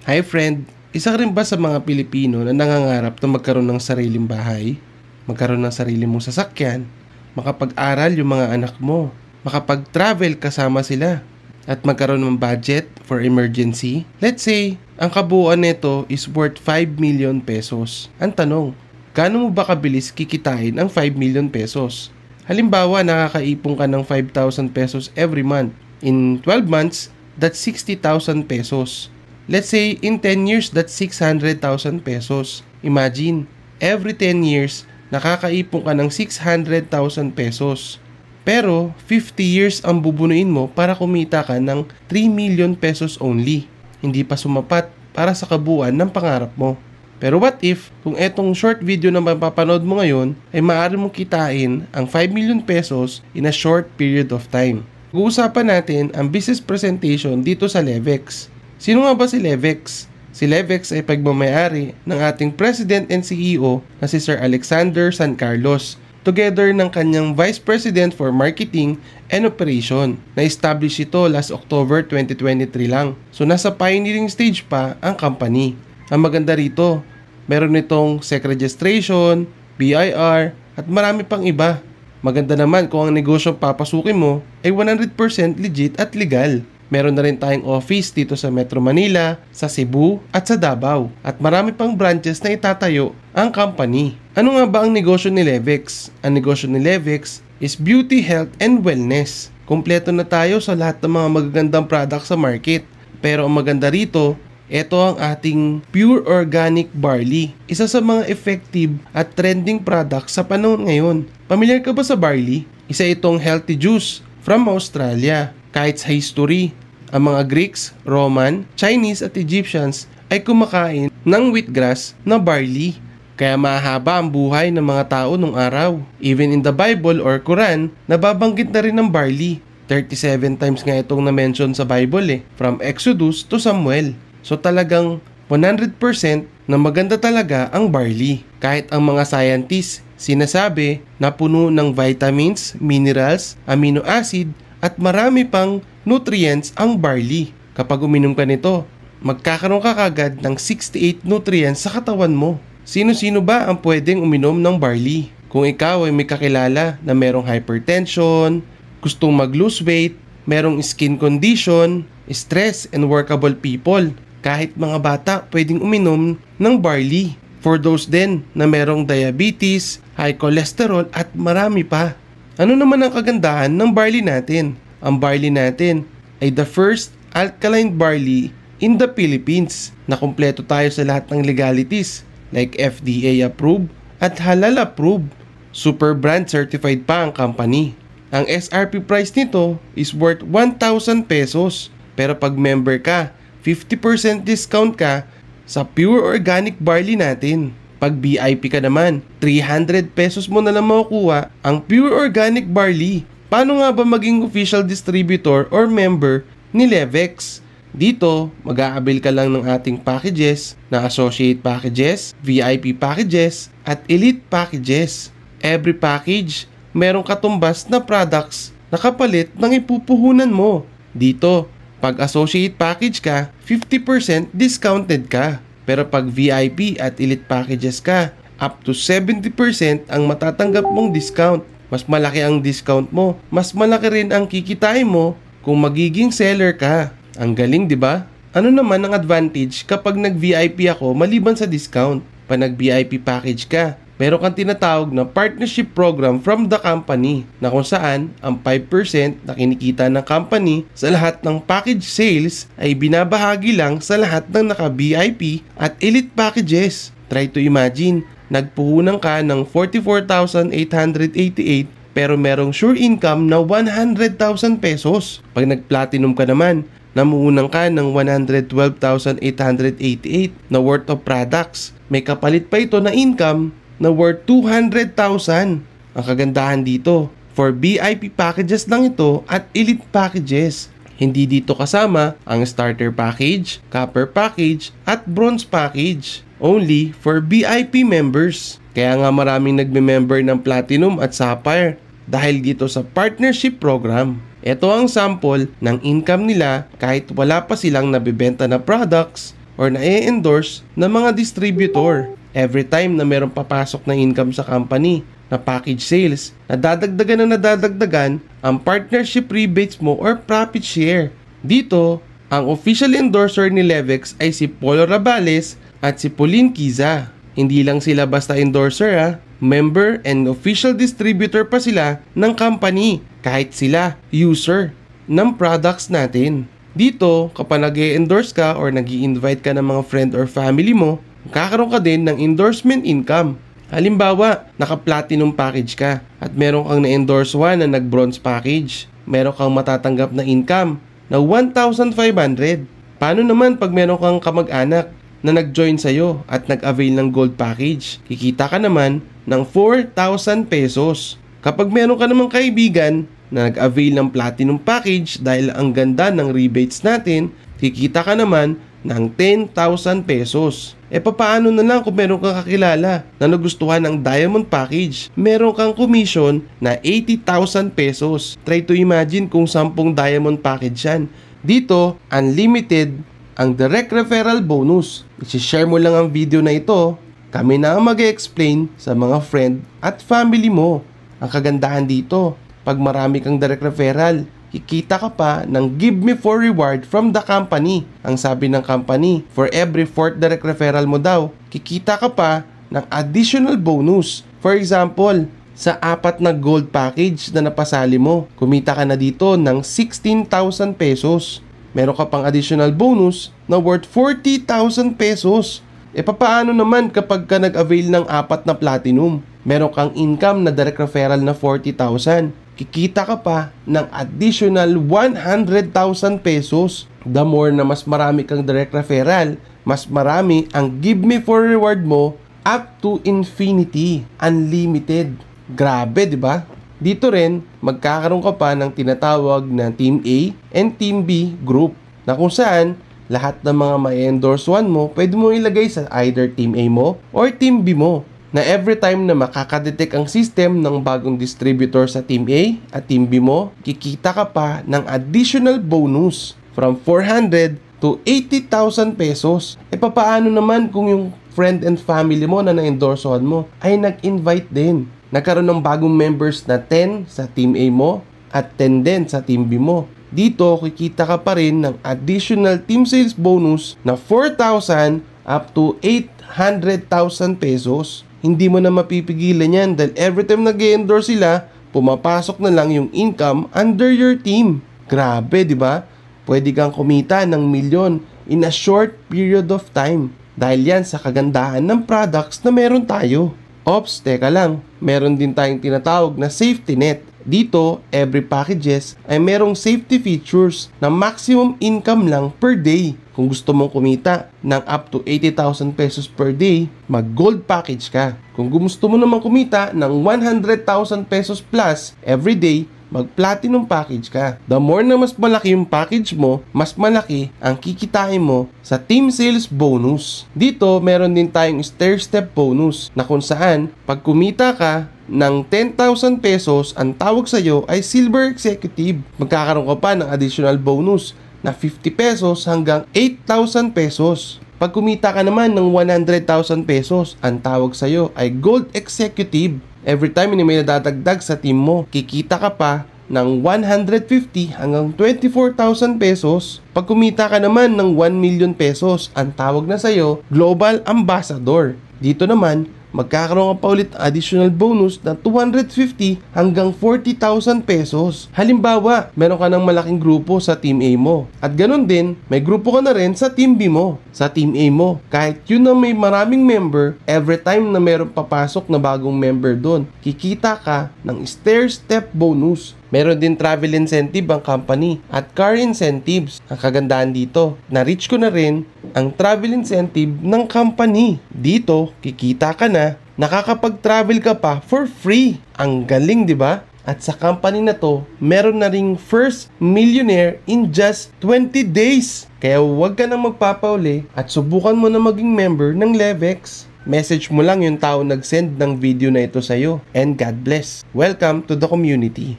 Hi friend, isa ka rin ba sa mga Pilipino na nangangarap na magkaroon ng sariling bahay? Magkaroon ng sarili mong sasakyan? Makapag-aral yung mga anak mo? Makapag-travel kasama sila? At magkaroon ng budget for emergency? Let's say, ang kabuuan nito is worth 5 million pesos. Ang tanong, gaano mo ba kabilis kikitain ang 5 million pesos? Halimbawa, nakakaipon ka ng 5,000 pesos every month. In 12 months, that's 60,000 pesos. Let's say, in 10 years, that's 600,000 pesos. Imagine, every 10 years, nakakaipon ka ng 600,000 pesos. Pero, 50 years ang bubunuin mo para kumita ka ng 3 million pesos only. Hindi pa sumapat para sa kabuuan ng pangarap mo. Pero what if, kung etong short video na mapapanood mo ngayon, ay maaari mong kitain ang 5 million pesos in a short period of time? Pag-uusapan natin ang business presentation dito sa Levex. Sino nga ba si Levex? Si Levex ay pagmamayari ng ating President and CEO na si Sir Alexander San Carlos, together ng kanyang Vice President for Marketing and Operation. Na-establish ito last October 2023 lang. So nasa pioneering stage pa ang company. Ang maganda rito, meron itong SEC registration, BIR, at marami pang iba. Maganda naman kung ang negosyo papasukin mo ay 100% legit at legal. Meron na rin tayong office dito sa Metro Manila, sa Cebu at sa Davao. At marami pang branches na itatayo ang company. Ano nga ba ang negosyo ni Levex? Ang negosyo ni Levex is beauty, health, and wellness. Kompleto na tayo sa lahat ng mga magagandang products sa market. Pero ang maganda rito, ito ang ating pure organic barley. Isa sa mga effective at trending products sa panahon ngayon. Pamilyar ka ba sa barley? Isa itong healthy juice from Australia. Kahit sa history, ang mga Greeks, Roman, Chinese at Egyptians ay kumakain ng wheatgrass na barley. Kaya mahaba ang buhay ng mga tao nung araw. Even in the Bible or Quran, nababanggit na rin ng barley. 37 times nga itong na-mention sa Bible from Exodus to Samuel. So talagang 100% na maganda talaga ang barley. Kahit ang mga scientists sinasabi na puno ng vitamins, minerals, amino acid, at marami pang nutrients ang barley. Kapag uminom ka nito, magkakaroon ka kagad ng 68 nutrients sa katawan mo. Sino-sino ba ang pwedeng uminom ng barley? Kung ikaw ay may kakilala na merong hypertension, gustong mag-lose weight, merong skin condition, stress, and workable people, kahit mga bata pwedeng uminom ng barley. For those din na merong diabetes, high cholesterol, at marami pa. Ano naman ang kagandahan ng barley natin? Ang barley natin ay the first alkaline barley in the Philippines na kumpleto tayo sa lahat ng legalities like FDA approved at halal approved. Super brand certified pa ang company. Ang SRP price nito is worth 1,000 pesos. Pero pag member ka, 50% discount ka sa pure organic barley natin. Pag VIP ka naman, 300 pesos mo na lang makukuha ang pure organic barley. Paano nga ba maging official distributor or member ni Levex? Dito, mag-a-avail ka lang ng ating packages na associate packages, VIP packages, at elite packages. Every package, merong katumbas na products na kapalit ng ipupuhunan mo. Dito, pag associate package ka, 50% discounted ka. Pero pag VIP at elite packages ka, up to 70% ang matatanggap mong discount. Mas malaki ang discount mo, mas malaki rin ang kikitain mo kung magiging seller ka. Ang galing, di ba? Ano naman ang advantage kapag nag-VIP ako maliban sa discount? Pag nag-VIP package ka, meron kang tinatawag na partnership program from the company na kung saan ang 5% na kinikita ng company sa lahat ng package sales ay binabahagi lang sa lahat ng naka-VIP at elite packages. Try to imagine, nagpuhunan ka ng 44,888 pero merong sure income na 100,000 pesos. Pag nag-platinum ka naman, namuunang ka ng 112,888 na worth of products. May kapalit pa ito na income na worth 200,000. Ang kagandahan dito, for VIP packages lang ito at elite packages. Hindi dito kasama ang starter package, copper package, at bronze package. Only for VIP members. Kaya nga maraming nagme-member ng platinum at sapphire dahil dito sa partnership program. Ito ang sample ng income nila kahit wala pa silang nabibenta na products or na-endorse ng mga distributor. Every time na meron papasok na income sa company na package sales, nadadagdagan ang partnership rebates mo or profit share. Dito, ang official endorser ni Levex ay si Polo Rabales at si Pauline Kiza. Hindi lang sila basta endorser member and official distributor pa sila ng company kahit sila user ng products natin. Dito, kapag nag-endorse ka or nag-i-invite ka ng mga friend or family mo, kakaroon ka din ng endorsement income. Halimbawa, naka-platinum package ka at meron kang na-endorse one na nag-bronze package. Meron kang matatanggap na income na 1,500. Paano naman pag meron kang kamag-anak na nag-join sa'yo at nag-avail ng gold package? Kikita ka naman ng 4,000 pesos. Kapag meron ka namang kaibigan na nag-avail ng platinum package dahil ang ganda ng rebates natin, kikita ka naman ng 10,000 pesos. Papaano na lang kung meron kang kakilala na nagustuhan ng diamond package? Meron kang commission na 80,000 pesos. Try to imagine kung 10 diamond package yan. Dito, unlimited ang direct referral bonus. I-share mo lang ang video na ito. Kami na ang mag-explain sa mga friend at family mo. Ang kagandahan dito, pag marami kang direct referral, kikita ka pa ng give me for reward from the company. Ang sabi ng company, for every 4th direct referral mo daw, kikita ka pa ng additional bonus. For example, sa 4 na gold package na napasali mo, kumita ka na dito ng 16,000 pesos. Meron ka pang additional bonus na worth 40,000 pesos. Papaano naman kapag ka nag-avail ng 4 na platinum? Meron kang income na direct referral na 40,000. Kikita ka pa ng additional 100,000 pesos. The more na mas marami kang direct referral, mas marami ang give me for reward mo up to infinity, unlimited. Grabe, di ba? Dito rin, magkakaroon ka pa ng tinatawag na Team A and Team B group na kung saan lahat ng mga ma-endorse one mo, pwede mo ilagay sa either Team A mo or Team B mo. Na every time na makakadetect ang system ng bagong distributor sa Team A at Team B mo, kikita ka pa ng additional bonus from 400 to 80,000 pesos. Papaano naman kung yung friend and family mo na na-endorsehan mo ay nag-invite din? Nagkaroon ng bagong members na 10 sa Team A mo at 10 din sa Team B mo. Dito, kikita ka pa rin ng additional team sales bonus na 4,000 up to 800,000 pesos. Hindi mo na mapipigilan yan dahil every time nag-endorse sila, pumapasok na lang yung income under your team. Grabe, di ba? Pwede kang kumita ng milyon in a short period of time dahil yan sa kagandahan ng products na meron tayo. Ops, teka lang, meron din tayong tinatawag na safety net. Dito, every packages ay merong safety features na maximum income lang per day. Kung gusto mong kumita ng up to 80,000 pesos per day, mag-gold package ka. Kung gusto mo naman kumita ng 100,000 pesos plus every day, mag-platinum package ka. The more na mas malaki yung package mo, mas malaki ang kikitain mo sa team sales bonus. Dito, meron din tayong stair-step bonus na kung saan, pag kumita ka ng 10,000 pesos, ang tawag sa'yo ay Silver Executive. Magkakaroon ka pa ng additional bonus na 50 pesos hanggang 8,000 pesos. Pag kumita ka naman ng 100,000 pesos, ang tawag sa'yo ay Gold Executive. Every time na may nadadagdag sa team mo, kikita ka pa ng 150 hanggang 24,000 pesos. Pag kumita ka naman ng 1 million pesos, ang tawag na sa'yo Global Ambassador. Dito naman, magkakaroon ka pa ulit additional bonus na 250 hanggang 40,000 pesos. Halimbawa, meron ka ng malaking grupo sa Team A mo. At ganun din, may grupo ka na rin sa Team B mo. Sa Team A mo, kahit yun na may maraming member, every time na meron papasok na bagong member doon, kikita ka ng stair-step bonus. Meron din travel incentive ang company at car incentives. Ang kagandahan dito, na-reach ko na rin ang travel incentive ng company. Dito, kikita ka na, nakakapag-travel ka pa for free. Ang galing, di ba? At sa company na to, meron na ring first millionaire in just 20 days. Kaya huwag ka nang magpapauli at subukan mo na maging member ng Levex. Message mo lang yung tao nag-send ng video na ito sa'yo. And God bless. Welcome to the community.